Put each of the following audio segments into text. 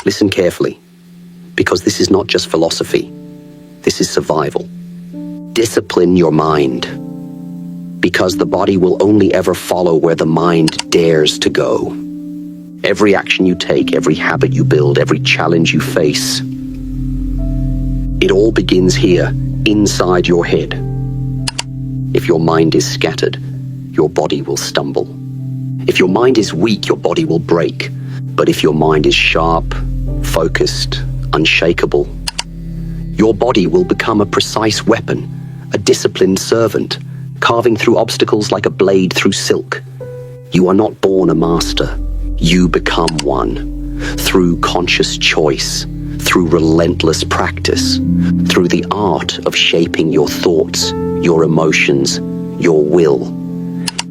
Listen carefully, because this is not just philosophy. This is survival. Discipline your mind, because the body will only ever follow where the mind dares to go. Every action you take, every habit you build, every challenge you face, it all begins here, inside your head. If your mind is scattered, your body will stumble. If your mind is weak, your body will break. But if your mind is sharp, focused, unshakable, your body will become a precise weapon, a disciplined servant, carving through obstacles like a blade through silk. You are not born a master. You become one through conscious choice, through relentless practice, through the art of shaping your thoughts, your emotions, your will.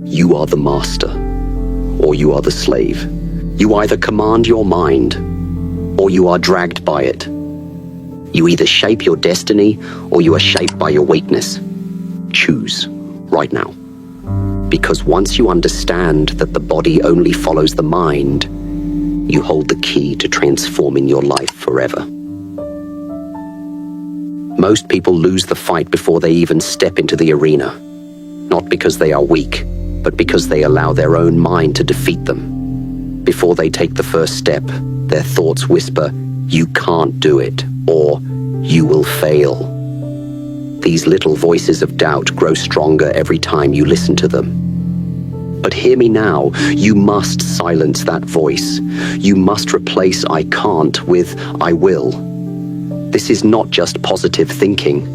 You are the master, or you are the slave. You either command your mind, or you are dragged by it. You either shape your destiny, or you are shaped by your weakness. Choose right now. Because once you understand that the body only follows the mind, you hold the key to transforming your life forever. Most people lose the fight before they even step into the arena. Not because they are weak, but because they allow their own mind to defeat them. Before they take the first step, their thoughts whisper, "You can't do it," or "You will fail." These little voices of doubt grow stronger every time you listen to them. But hear me now, you must silence that voice. You must replace "I can't" with "I will." This is not just positive thinking.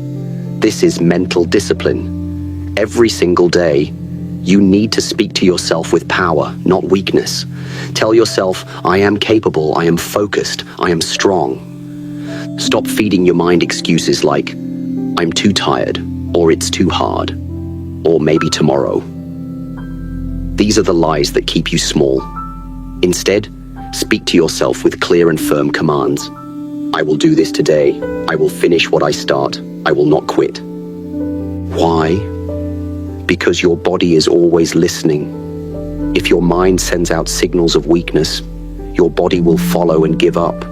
This is mental discipline. Every single day, you need to speak to yourself with power, not weakness. Tell yourself, "I am capable, I am focused, I am strong." Stop feeding your mind excuses like, "I'm too tired," or "It's too hard," or "Maybe tomorrow." These are the lies that keep you small. Instead, speak to yourself with clear and firm commands. I will do this today. I will finish what I start. I will not quit. Why? Because your body is always listening. If your mind sends out signals of weakness, your body will follow and give up.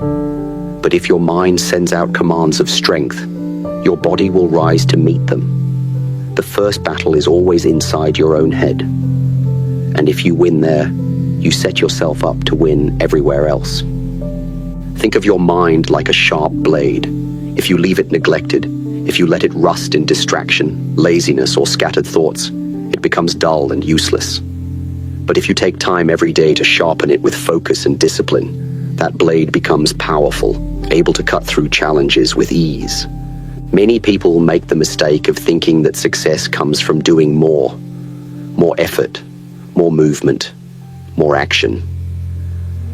But if your mind sends out commands of strength, your body will rise to meet them. The first battle is always inside your own head. And if you win there, you set yourself up to win everywhere else. Think of your mind like a sharp blade. If you leave it neglected, if you let it rust in distraction, laziness, or scattered thoughts, it becomes dull and useless. But if you take time every day to sharpen it with focus and discipline, that blade becomes powerful, able to cut through challenges with ease. Many people make the mistake of thinking that success comes from doing more effort, more movement, more action.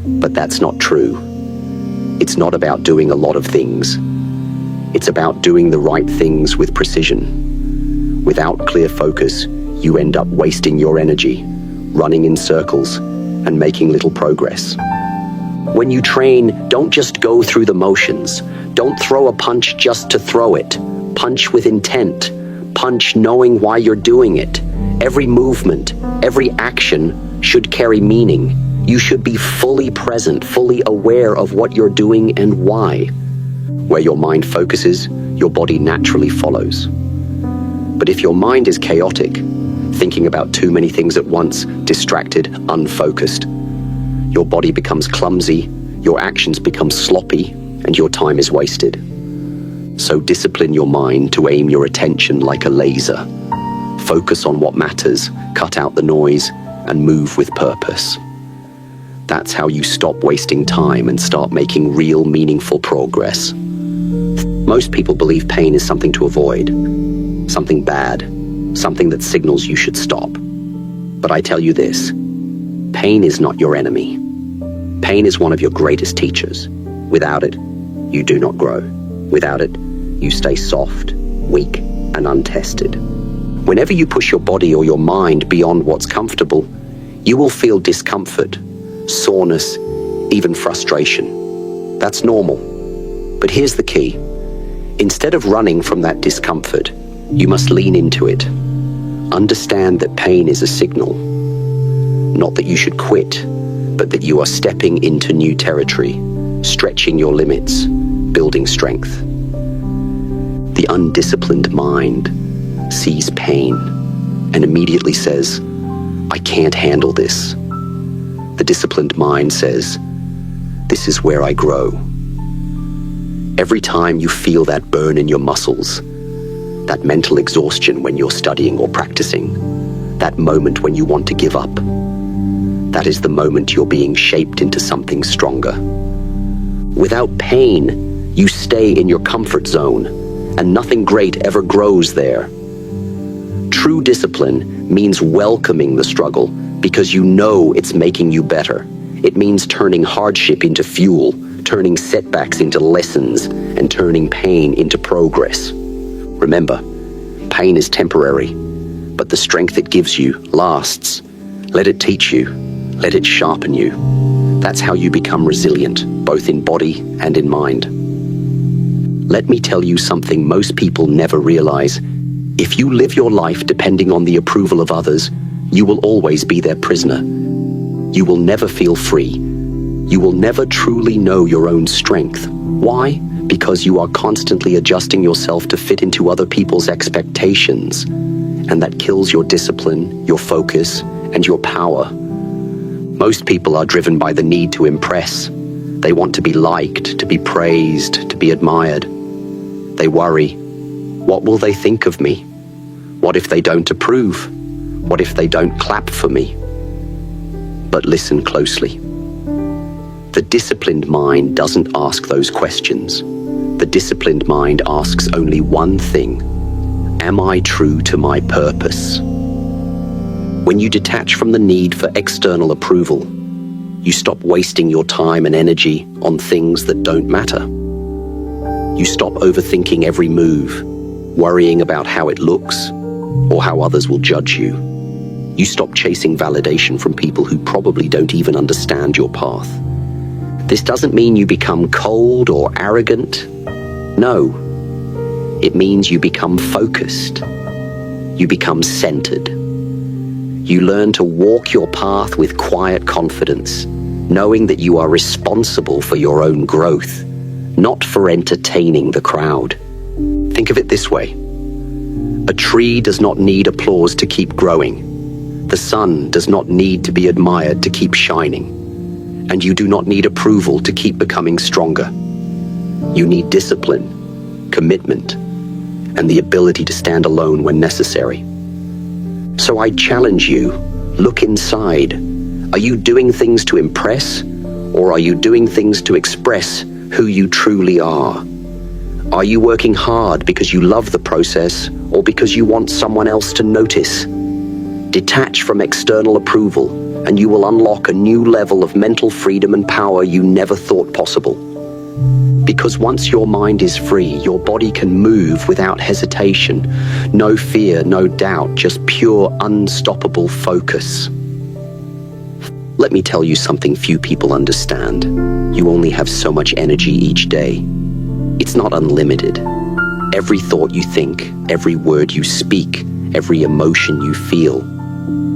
But that's not true. It's not about doing a lot of things. It's about doing the right things with precision. Without clear focus, you end up wasting your energy, running in circles, and making little progress. When you train, don't just go through the motions. Don't throw a punch just to throw it. Punch with intent. Punch knowing why you're doing it. Every movement, every action should carry meaning. You should be fully present, fully aware of what you're doing and why. Where your mind focuses, your body naturally follows. But if your mind is chaotic, thinking about too many things at once, distracted, unfocused, your body becomes clumsy, your actions become sloppy, and your time is wasted. So discipline your mind to aim your attention like a laser. Focus on what matters, cut out the noise, and move with purpose. That's how you stop wasting time and start making real, meaningful progress. Most people believe pain is something to avoid, something bad, something that signals you should stop. But I tell you this, pain is not your enemy. Pain is one of your greatest teachers. Without it, you do not grow. Without it, you stay soft, weak, and untested. Whenever you push your body or your mind beyond what's comfortable, you will feel discomfort, soreness, even frustration. That's normal. But here's the key. Instead of running from that discomfort, you must lean into it. Understand that pain is a signal. Not that you should quit, but that you are stepping into new territory, stretching your limits, building strength. The undisciplined mind sees pain and immediately says, "I can't handle this." The disciplined mind says, "This is where I grow." Every time you feel that burn in your muscles, that mental exhaustion when you're studying or practicing, that moment when you want to give up, that is the moment you're being shaped into something stronger. Without pain, you stay in your comfort zone, and nothing great ever grows there. True discipline means welcoming the struggle because you know it's making you better. It means turning hardship into fuel, turning setbacks into lessons, and turning pain into progress. Remember, pain is temporary, but the strength it gives you lasts. Let it teach you. Let it sharpen you. That's how you become resilient, both in body and in mind. Let me tell you something most people never realize. If you live your life depending on the approval of others, you will always be their prisoner. You will never feel free. You will never truly know your own strength. Why? Because you are constantly adjusting yourself to fit into other people's expectations. And that kills your discipline, your focus, and your power. Most people are driven by the need to impress. They want to be liked, to be praised, to be admired. They worry, what will they think of me? What if they don't approve? What if they don't clap for me? But listen closely. The disciplined mind doesn't ask those questions. The disciplined mind asks only one thing. Am I true to my purpose? When you detach from the need for external approval, you stop wasting your time and energy on things that don't matter. You stop overthinking every move, worrying about how it looks or how others will judge you. You stop chasing validation from people who probably don't even understand your path. This doesn't mean you become cold or arrogant. No, it means you become focused. You become centered. You learn to walk your path with quiet confidence, knowing that you are responsible for your own growth, not for entertaining the crowd. Think of it this way. A tree does not need applause to keep growing. The sun does not need to be admired to keep shining. And you do not need approval to keep becoming stronger. You need discipline, commitment, and the ability to stand alone when necessary. So I challenge you, look inside. Are you doing things to impress, or are you doing things to express who you truly are? Are you working hard because you love the process, or because you want someone else to notice? Detach from external approval, and you will unlock a new level of mental freedom and power you never thought possible. Because once your mind is free, your body can move without hesitation. No fear, no doubt, just pure, unstoppable focus. Let me tell you something few people understand. You only have so much energy each day. It's not unlimited. Every thought you think, every word you speak, every emotion you feel,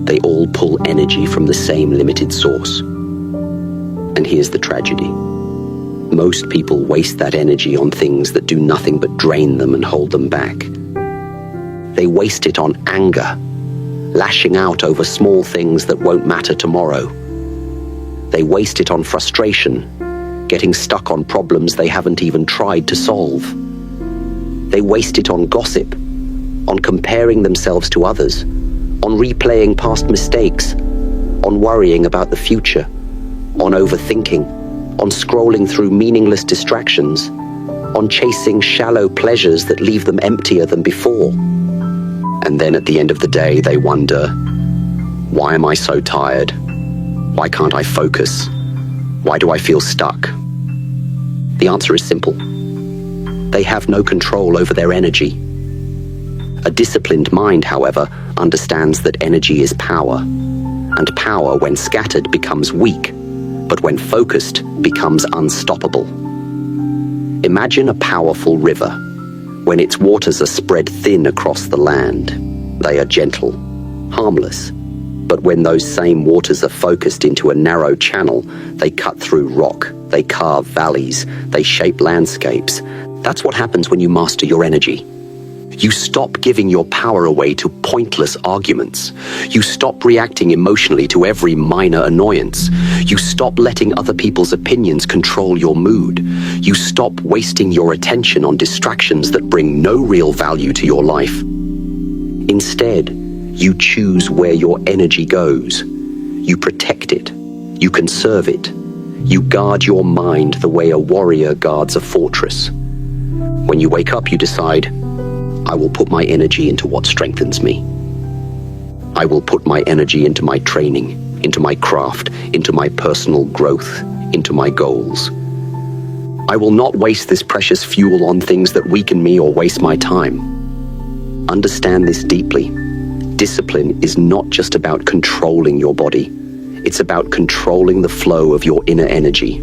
they all pull energy from the same limited source. And here's the tragedy. Most people waste that energy on things that do nothing but drain them and hold them back. They waste it on anger, lashing out over small things that won't matter tomorrow. They waste it on frustration, getting stuck on problems they haven't even tried to solve. They waste it on gossip, on comparing themselves to others, on replaying past mistakes, on worrying about the future, on overthinking, on scrolling through meaningless distractions, on chasing shallow pleasures that leave them emptier than before. And then at the end of the day, they wonder, why am I so tired? Why can't I focus? Why do I feel stuck? The answer is simple. They have no control over their energy. A disciplined mind, however, understands that energy is power, and power, when scattered, becomes weak, but when focused, becomes unstoppable. Imagine a powerful river. When its waters are spread thin across the land, they are gentle, harmless. But when those same waters are focused into a narrow channel, they cut through rock, they carve valleys, they shape landscapes. That's what happens when you master your energy. You stop giving your power away to pointless arguments. You stop reacting emotionally to every minor annoyance. You stop letting other people's opinions control your mood. You stop wasting your attention on distractions that bring no real value to your life. Instead, you choose where your energy goes. You protect it. You conserve it. You guard your mind the way a warrior guards a fortress. When you wake up, you decide, I will put my energy into what strengthens me. I will put my energy into my training, into my craft, into my personal growth, into my goals. I will not waste this precious fuel on things that weaken me or waste my time. Understand this deeply. Discipline is not just about controlling your body. It's about controlling the flow of your inner energy.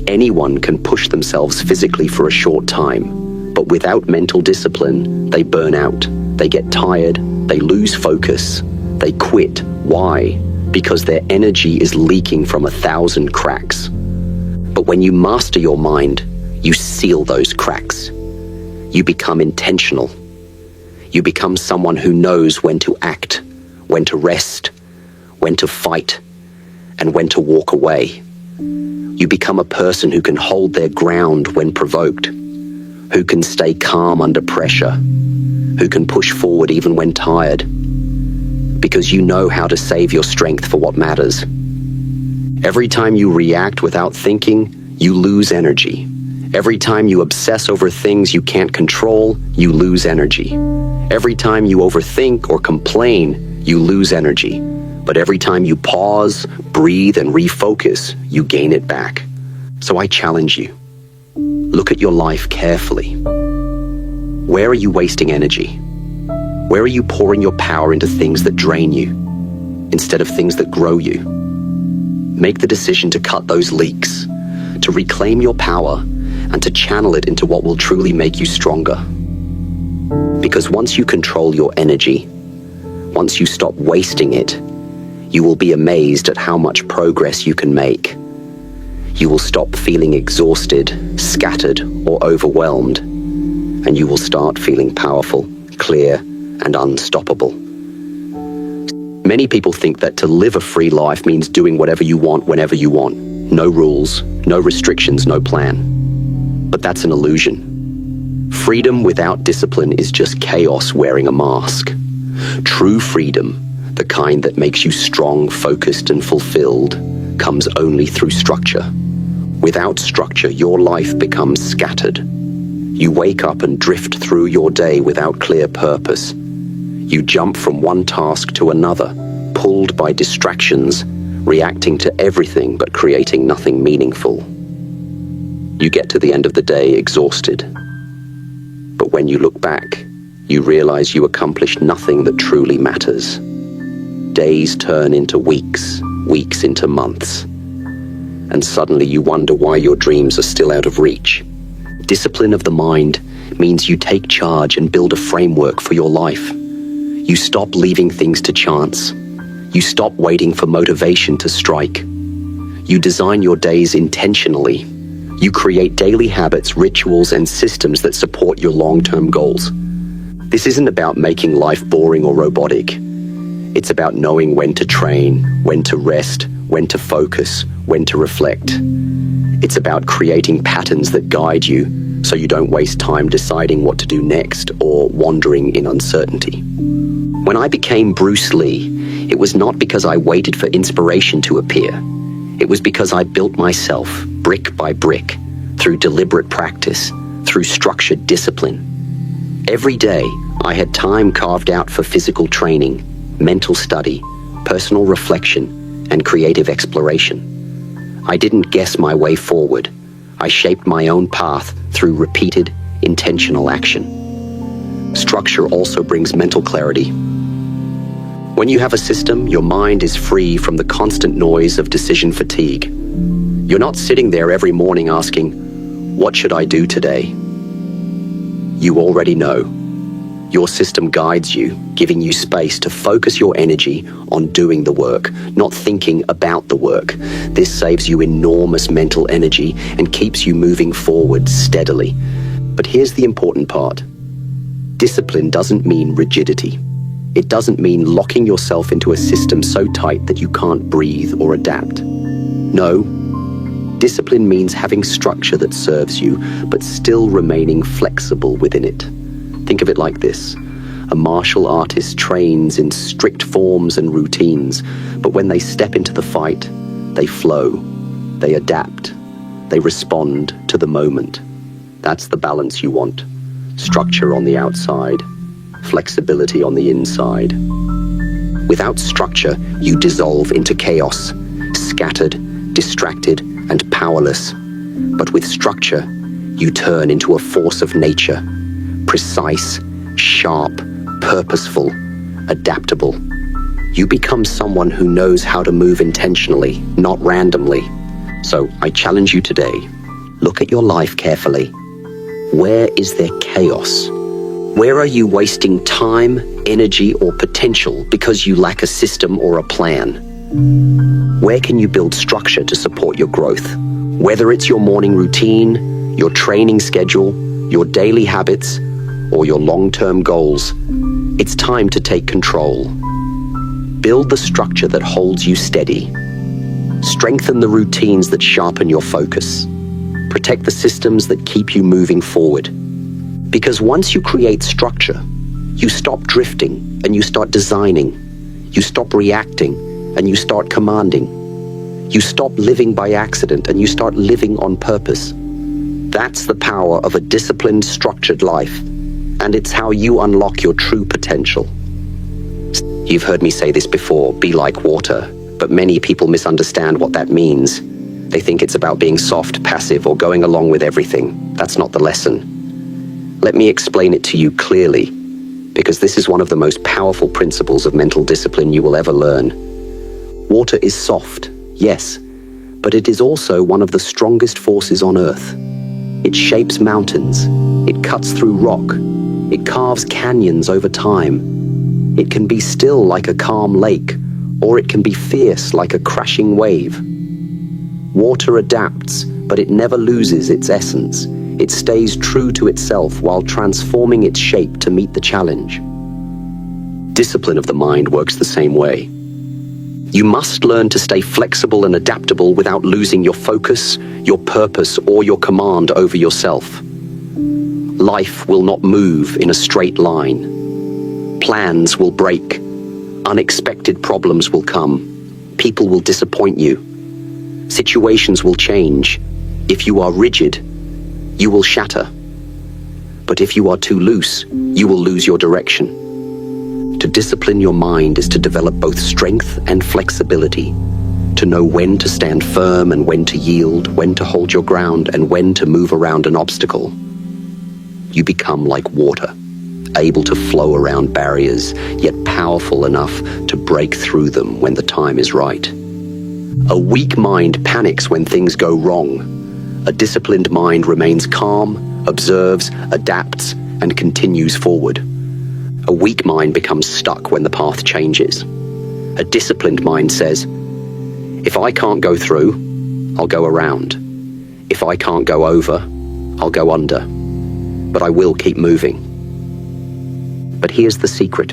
Anyone can push themselves physically for a short time, but without mental discipline, they burn out, they get tired, they lose focus, they quit. Why? Because their energy is leaking from 1,000 cracks. But when you master your mind, you seal those cracks. You become intentional. You become someone who knows when to act, when to rest, when to fight, and when to walk away. You become a person who can hold their ground when provoked, who can stay calm under pressure, who can push forward even when tired, because you know how to save your strength for what matters. Every time you react without thinking, you lose energy. Every time you obsess over things you can't control, you lose energy. Every time you overthink or complain, you lose energy. But every time you pause, breathe, and refocus, you gain it back. So I challenge you. Look at your life carefully. Where are you wasting energy? Where are you pouring your power into things that drain you, instead of things that grow you? Make the decision to cut those leaks, to reclaim your power, and to channel it into what will truly make you stronger. Because once you control your energy, once you stop wasting it, you will be amazed at how much progress you can make. You will stop feeling exhausted, scattered, or overwhelmed, and you will start feeling powerful, clear, and unstoppable. Many people think that to live a free life means doing whatever you want whenever you want. No rules, no restrictions, no plan. But that's an illusion. Freedom without discipline is just chaos wearing a mask. True freedom, the kind that makes you strong, focused, and fulfilled, comes only through structure. Without structure, your life becomes scattered. You wake up and drift through your day without clear purpose. You jump from one task to another, pulled by distractions, reacting to everything but creating nothing meaningful. You get to the end of the day exhausted. But when you look back, you realize you accomplished nothing that truly matters. Days turn into weeks, weeks into months. And suddenly you wonder why your dreams are still out of reach. Discipline of the mind means you take charge and build a framework for your life. You stop leaving things to chance. You stop waiting for motivation to strike. You design your days intentionally. You create daily habits, rituals, and systems that support your long-term goals. This isn't about making life boring or robotic. It's about knowing when to train, when to rest, when to focus, when to reflect. It's about creating patterns that guide you so you don't waste time deciding what to do next or wandering in uncertainty. When I became Bruce Lee, it was not because I waited for inspiration to appear. It was because I built myself, brick by brick, through deliberate practice, through structured discipline. Every day, I had time carved out for physical training, mental study, personal reflection, and creative exploration. I didn't guess my way forward. I shaped my own path through repeated, intentional action. Structure also brings mental clarity. When you have a system, your mind is free from the constant noise of decision fatigue. You're not sitting there every morning asking, "What should I do today?" You already know. Your system guides you, giving you space to focus your energy on doing the work, not thinking about the work. This saves you enormous mental energy and keeps you moving forward steadily. But here's the important part. Discipline doesn't mean rigidity. It doesn't mean locking yourself into a system so tight that you can't breathe or adapt. No, discipline means having structure that serves you, but still remaining flexible within it. Think of it like this. A martial artist trains in strict forms and routines, but when they step into the fight, they flow, they adapt, they respond to the moment. That's the balance you want. Structure on the outside, flexibility on the inside. Without structure, you dissolve into chaos, scattered, distracted, and powerless. But with structure, you turn into a force of nature, precise, sharp, purposeful, adaptable. You become someone who knows how to move intentionally, not randomly. So I challenge you today, look at your life carefully. Where is there chaos? Where are you wasting time, energy, or potential because you lack a system or a plan? Where can you build structure to support your growth? Whether it's your morning routine, your training schedule, your daily habits, or your long-term goals, it's time to take control. Build the structure that holds you steady. Strengthen the routines that sharpen your focus. Protect the systems that keep you moving forward. Because once you create structure, you stop drifting and you start designing. You stop reacting and you start commanding. You stop living by accident and you start living on purpose. That's the power of a disciplined, structured life, and it's how you unlock your true potential. You've heard me say this before, be like water, but many people misunderstand what that means. They think it's about being soft, passive, or going along with everything. That's not the lesson. Let me explain it to you clearly, because this is one of the most powerful principles of mental discipline you will ever learn. Water is soft, yes, but it is also one of the strongest forces on Earth. It shapes mountains, it cuts through rock, it carves canyons over time. It can be still like a calm lake, or it can be fierce like a crashing wave. Water adapts, but it never loses its essence. It stays true to itself while transforming its shape to meet the challenge. Discipline of the mind works the same way. You must learn to stay flexible and adaptable without losing your focus, your purpose, or your command over yourself. Life will not move in a straight line. Plans will break. Unexpected problems will come. People will disappoint you. Situations will change. If you are rigid, you will shatter. But if you are too loose, you will lose your direction. To discipline your mind is to develop both strength and flexibility, to know when to stand firm and when to yield, when to hold your ground, and when to move around an obstacle. You become like water, able to flow around barriers, yet powerful enough to break through them when the time is right. A weak mind panics when things go wrong. A disciplined mind remains calm, observes, adapts, and continues forward. A weak mind becomes stuck when the path changes. A disciplined mind says, if I can't go through, I'll go around. If I can't go over, I'll go under. But I will keep moving. But here's the secret.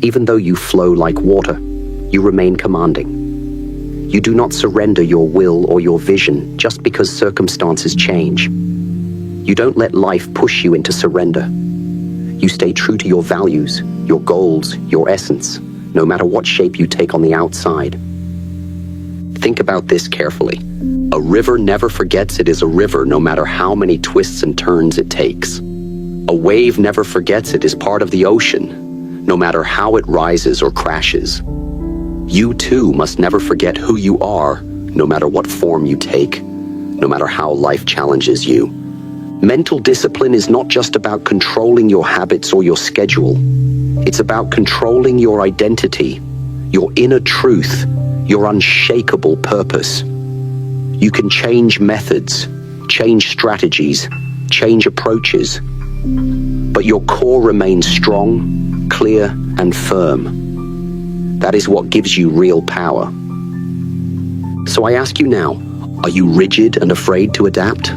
Even though you flow like water, you remain commanding. You do not surrender your will or your vision just because circumstances change. You don't let life push you into surrender. You stay true to your values, your goals, your essence, no matter what shape you take on the outside. Think about this carefully. A river never forgets it is a river, no matter how many twists and turns it takes. A wave never forgets it is part of the ocean, no matter how it rises or crashes. You too must never forget who you are, no matter what form you take, no matter how life challenges you. Mental discipline is not just about controlling your habits or your schedule. It's about controlling your identity, your inner truth, your unshakable purpose. You can change methods, change strategies, change approaches, But your core remains strong, clear, and firm. That is what gives you real power. So I ask you now, are you rigid and afraid to adapt?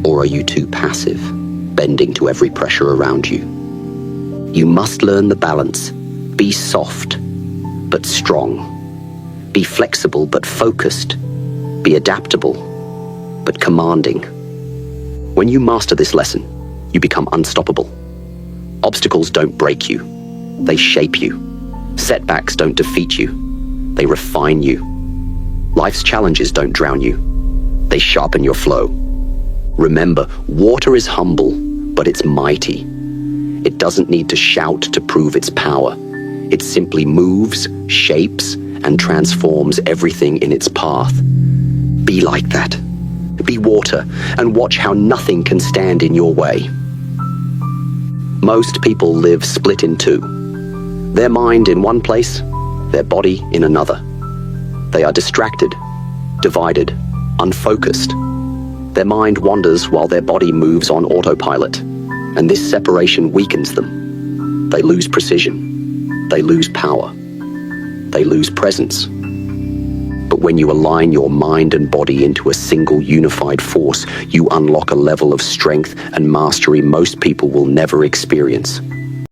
Or are you too passive, bending to every pressure around you? You must learn the balance. Be soft, but strong. Be flexible, but focused. Be adaptable, but commanding. When you master this lesson, you become unstoppable. Obstacles don't break you. They shape you. Setbacks don't defeat you. They refine you. Life's challenges don't drown you. They sharpen your flow. Remember, water is humble, but it's mighty. It doesn't need to shout to prove its power. It simply moves, shapes, and transforms everything in its path. Be like that. Be water, and watch how nothing can stand in your way. Most people live split in two. Their mind in one place, their body in another. They are distracted, divided, unfocused. Their mind wanders while their body moves on autopilot, and this separation weakens them. They lose precision. They lose power. They lose presence. But when you align your mind and body into a single unified force, you unlock a level of strength and mastery most people will never experience.